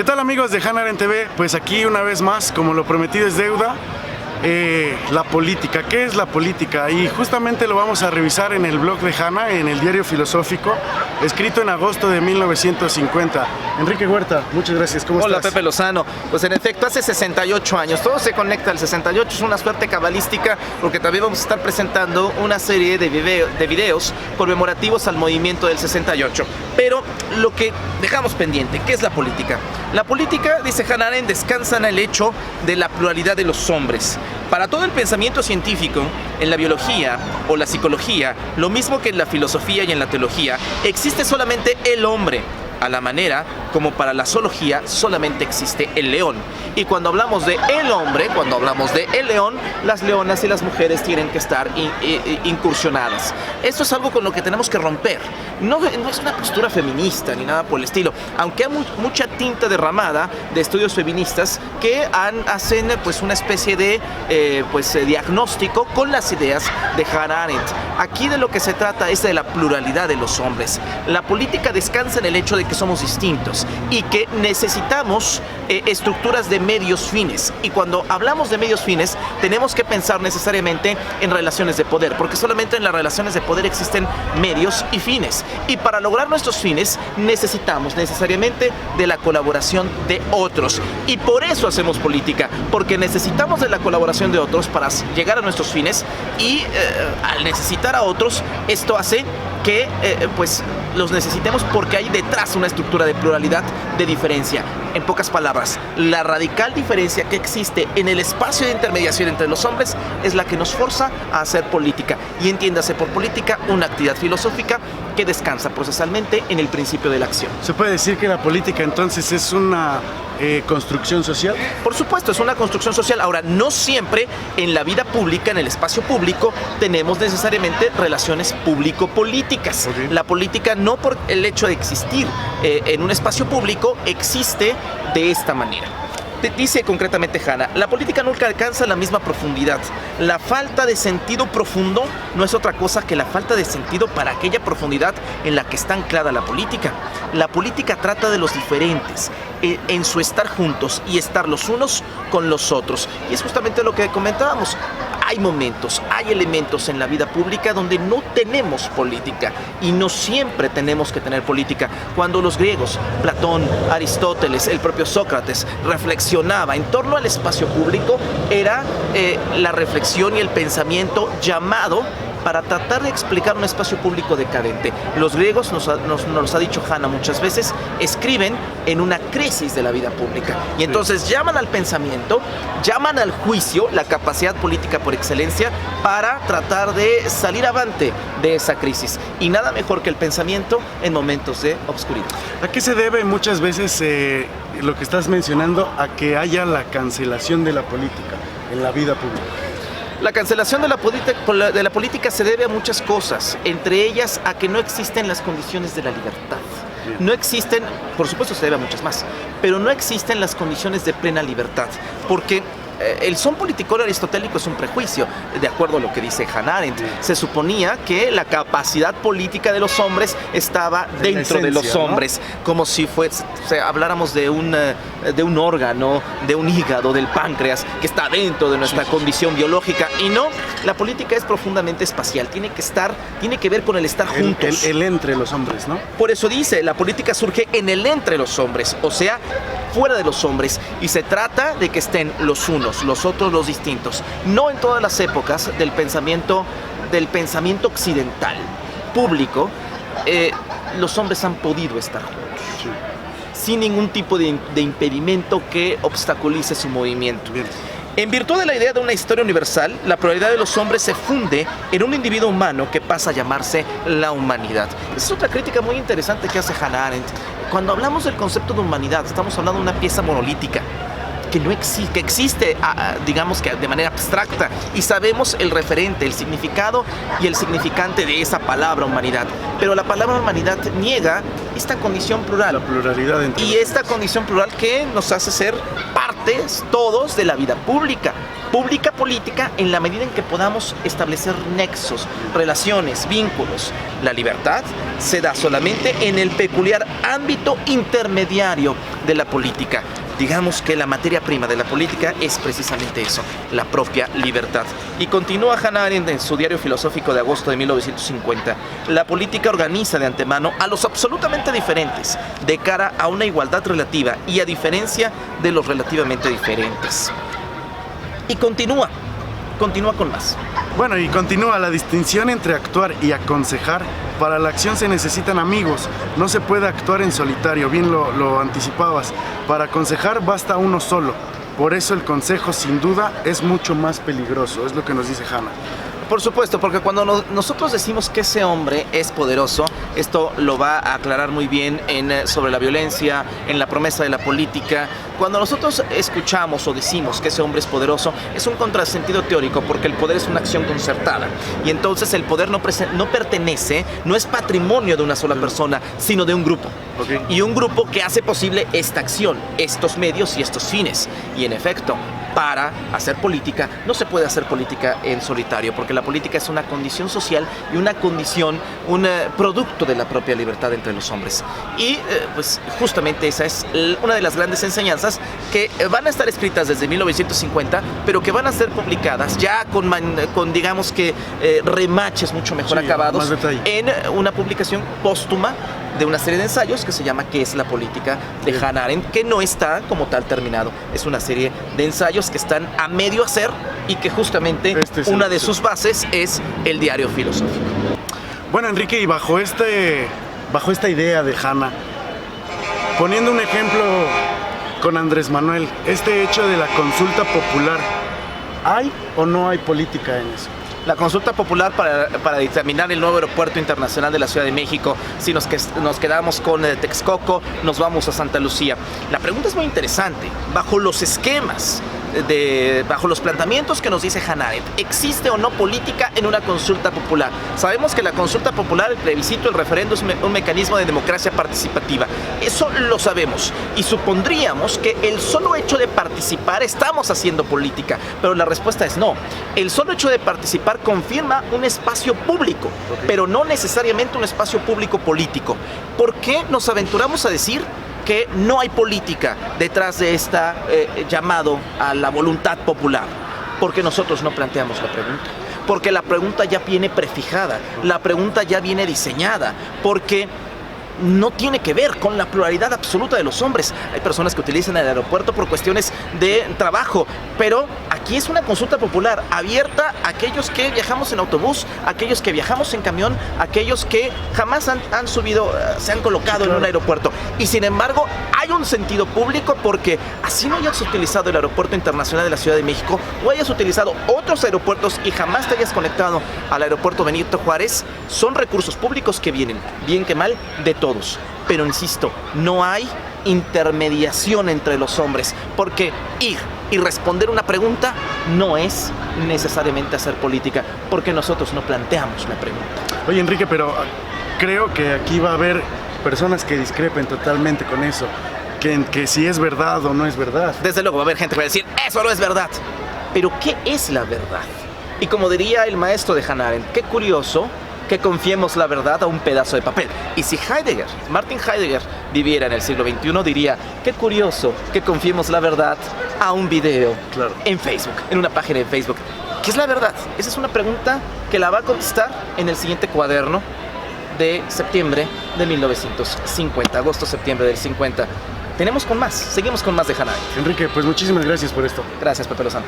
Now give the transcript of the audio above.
¿Qué tal, amigos de Hannah Arendt TV? Pues aquí una vez más, como lo prometido es deuda, la política. ¿Qué es la política? Y justamente lo vamos a revisar en el blog de Hannah, en el diario filosófico, escrito en agosto de 1950. Enrique Huerta, muchas gracias. ¿Cómo estás? Hola, Pepe Lozano. Pues en efecto, hace 68 años, todo se conecta al 68, es una suerte cabalística porque también vamos a estar presentando una serie de videos conmemorativos al movimiento del 68. Pero lo que dejamos pendiente, ¿qué es la política? La política, dice Hannah Arendt, descansa en el hecho de la pluralidad de los hombres. Para todo el pensamiento científico, en la biología o la psicología, lo mismo que en la filosofía y en la teología, existe solamente el hombre, a la manera como para la zoología solamente existe el león. Y cuando hablamos de el hombre, cuando hablamos de el león, las leonas y las mujeres tienen que estar incursionadas. Esto es algo con lo que tenemos que romper. No es una postura feminista ni nada por el estilo, aunque hay mucha tinta derramada de estudios feministas que hacen pues una especie de diagnóstico con las ideas de Hannah Arendt. Aquí de lo que se trata es de la pluralidad de los hombres. La política descansa en el hecho de que somos distintos y que necesitamos estructuras de medios fines. Y cuando hablamos de medios fines, tenemos que pensar necesariamente en relaciones de poder, porque solamente en las relaciones de poder existen medios y fines. Y para lograr nuestros fines necesitamos necesariamente de la colaboración de otros. Y por eso hacemos política, porque necesitamos de la colaboración de otros para llegar a nuestros fines y al necesitar a otros, esto hace que pues los necesitemos porque hay detrás una estructura de pluralidad, de diferencia. En pocas palabras, la radical diferencia que existe en el espacio de intermediación entre los hombres es la que nos forza a hacer política. Y entiéndase por política una actividad filosófica que descansa procesalmente en el principio de la acción. ¿Se puede decir que la política entonces es una construcción social? Por supuesto, es una construcción social. Ahora, no siempre en la vida pública, en el espacio público, tenemos necesariamente relaciones público-políticas. Okay. La política, no por el hecho de existir en un espacio público, existe de esta manera. Dice concretamente Hannah, la política nunca alcanza la misma profundidad. La falta de sentido profundo no es otra cosa que la falta de sentido para aquella profundidad en la que está anclada la política. La política trata de los diferentes, en su estar juntos y estar los unos con los otros. Y es justamente lo que comentábamos. Hay momentos, hay elementos en la vida pública donde no tenemos política y no siempre tenemos que tener política. Cuando los griegos, Platón, Aristóteles, el propio Sócrates reflexionaba en torno al espacio público, era la reflexión y el pensamiento llamado para tratar de explicar un espacio público decadente. Los griegos, nos ha dicho Hannah muchas veces, escriben en una crisis de la vida pública. Y entonces llaman al pensamiento, llaman al juicio, la capacidad política por excelencia, para tratar de salir avante de esa crisis. Y nada mejor que el pensamiento en momentos de obscuridad. ¿A qué se debe muchas veces lo que estás mencionando, a que haya la cancelación de la política en la vida pública? La cancelación de la política se debe a muchas cosas, entre ellas a que no existen las condiciones de la libertad. No existen, por supuesto se debe a muchas más, pero no existen las condiciones de plena libertad, porque el son politicón aristotélico es un prejuicio, de acuerdo a lo que dice Hannah Arendt. Se suponía que la capacidad política de los hombres estaba dentro de los hombres, ¿no? Como si habláramos de un órgano, de un hígado, del páncreas, que está dentro de nuestra condición biológica. Y no, la política es profundamente espacial, tiene que ver con el estar juntos. El entre los hombres, ¿no? Por eso dice, la política surge en el entre los hombres, o sea, fuera de los hombres, y se trata de que estén los unos, los otros, los distintos. No en todas las épocas del pensamiento occidental público, los hombres han podido estar juntos, sin ningún tipo de impedimento que obstaculice su movimiento. Bien. En virtud de la idea de una historia universal, la pluralidad de los hombres se funde en un individuo humano que pasa a llamarse la humanidad. Esa es otra crítica muy interesante que hace Hannah Arendt. Cuando hablamos del concepto de humanidad, estamos hablando de una pieza monolítica que no existe, que existe, digamos que de manera abstracta, y sabemos el referente, el significado y el significante de esa palabra humanidad. Pero la palabra humanidad niega esta condición plural. La pluralidad entre y esta condición plural que nos hace ser partes todos de la vida pública. pública política en la medida en que podamos establecer nexos, relaciones, vínculos. La libertad se da solamente en el peculiar ámbito intermediario de la política. Digamos que la materia prima de la política es precisamente eso, la propia libertad. Y continúa Hannah Arendt en su diario filosófico de agosto de 1950. La política organiza de antemano a los absolutamente diferentes de cara a una igualdad relativa y a diferencia de los relativamente diferentes. Y continúa con más. Bueno, y continúa la distinción entre actuar y aconsejar. Para la acción se necesitan amigos, no se puede actuar en solitario, bien lo anticipabas. Para aconsejar basta uno solo, por eso el consejo sin duda es mucho más peligroso, es lo que nos dice Hannah. Por supuesto, porque cuando nosotros decimos que ese hombre es poderoso, esto lo va a aclarar muy bien sobre la violencia, en la promesa de la política. Cuando nosotros escuchamos o decimos que ese hombre es poderoso, es un contrasentido teórico, porque el poder es una acción concertada. Y entonces el poder no pertenece, no es patrimonio de una sola persona, sino de un grupo. Okay. Y un grupo que hace posible esta acción, estos medios y estos fines. Y en efecto, para hacer política, no se puede hacer política en solitario, porque la política es una condición social y una condición, un producto de la propia libertad entre los hombres. Y pues justamente esa es una de las grandes enseñanzas que van a estar escritas desde 1950, pero que van a ser publicadas ya con digamos que remaches mucho mejor acabados en una publicación póstuma de una serie de ensayos que se llama ¿Qué es la política?, de Hannah Arendt, que no está como tal terminado. Es una serie de ensayos que están a medio hacer y que justamente una de sus bases es el diario filosófico. Bueno, Enrique, y bajo esta idea de Hannah, poniendo un ejemplo con Andrés Manuel, este hecho de la consulta popular, ¿hay o no hay política en eso? La consulta popular para determinar el nuevo aeropuerto internacional de la Ciudad de México, si nos quedamos con Texcoco, nos vamos a Santa Lucía. La pregunta es muy interesante. Bajo los esquemas, bajo los planteamientos que nos dice Hannah Arendt, ¿existe o no política en una consulta popular? Sabemos que la consulta popular, el plebiscito, el referendo es un mecanismo de democracia participativa. Eso lo sabemos y supondríamos que el solo hecho de participar estamos haciendo política, pero la respuesta es no. El solo hecho de participar confirma un espacio público, pero no necesariamente un espacio público político. ¿Por qué nos aventuramos a decir que no hay política detrás de esta llamado a la voluntad popular? Porque nosotros no planteamos la pregunta, porque la pregunta ya viene prefijada, la pregunta ya viene diseñada, porque no tiene que ver con la pluralidad absoluta de los hombres. Hay personas que utilizan el aeropuerto por cuestiones de trabajo, pero aquí es una consulta popular abierta a aquellos que viajamos en autobús, a aquellos que viajamos en camión, a aquellos que jamás han subido, se han colocado en un aeropuerto. Y sin embargo, hay un sentido público porque así no hayas utilizado el aeropuerto internacional de la Ciudad de México o hayas utilizado otros aeropuertos y jamás te hayas conectado al aeropuerto Benito Juárez, son recursos públicos que vienen, bien que mal, de todos. Pero insisto, no hay intermediación entre los hombres, porque ir y responder una pregunta no es necesariamente hacer política, porque nosotros no planteamos la pregunta. Oye, Enrique, pero creo que aquí va a haber personas que discrepen totalmente con eso, que si es verdad o no es verdad. Desde luego va a haber gente que va a decir, eso no es verdad. Pero ¿qué es la verdad? Y como diría el maestro de Hannah Arendt, qué curioso que confiemos la verdad a un pedazo de papel. Y si Martin Heidegger viviera en el siglo XXI, diría, qué curioso que confiemos la verdad a un video en Facebook, en una página de Facebook. ¿Qué es la verdad? Esa es una pregunta que la va a contestar en el siguiente cuaderno de septiembre de 1950, agosto-septiembre del 50. Seguimos con más de Hannah Arendt. Enrique, pues muchísimas gracias por esto. Gracias, Pepe Lozano.